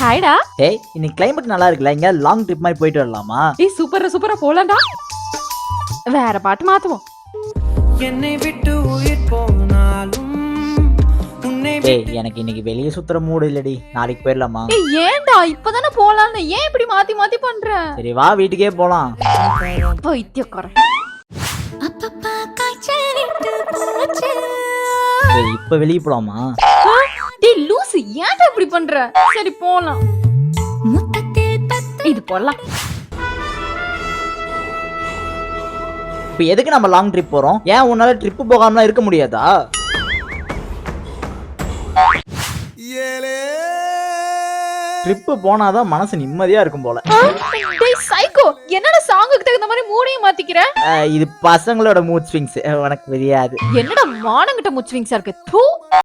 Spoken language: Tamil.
ஹாய்டா. ஏய் இன்னைக்கு கிளைமேட் நல்லா இருக்குல்ல, இங்க லாங் ட்ரிப் மாதிரி போயிட்டு வரலாமா? ஏய் சூப்பரா போலாம்டா. வேற பாட்டு மாத்துவோம். என்னை விட்டு உயிர் போனாலும் உன்னை ஏய் எனக்கு இன்னைக்கு வெளியே சுத்துற மூடு இல்லடி, நாளைக்கு போயிடலாமா? ஏய் ஏன்டா இப்பதானே போலாம்னு ஏன் இப்படி மாத்தி பண்ற? சரி வா வீட்டுக்கே போலாம். பைத்தியக்காரன். அப்பப்பா காய்ச்சல் விட்டு போச்சு. ஏய் இப்ப வெளியே போலாமா? டேய் லூசு ஏன்டா இப்படி பண்ற? சரி போலாம். முத்தத்தில் பத்து இது போலாம். இப்ப எதுக்கு நம்ம லாங் ட்ரிப் போறோம்? ஏன் உன்னால ட்ரிப் போகாமலாம் இருக்க முடியாதா? ட்ரிப் போனாதான் மனசு நிம்மதியா இருக்கும் போல. டேய் சைக்கோ என்னடா சாங்குக்கு தகுந்த மாதிரி மூடையும் மாத்திக்கிற? இது பசங்களோட மூட் ஸ்விங்ஸ், உனக்கு தெரியாது. என்னடா மானங்கிட்ட முச்சுவிங்ஸா இருக்கு. தூ.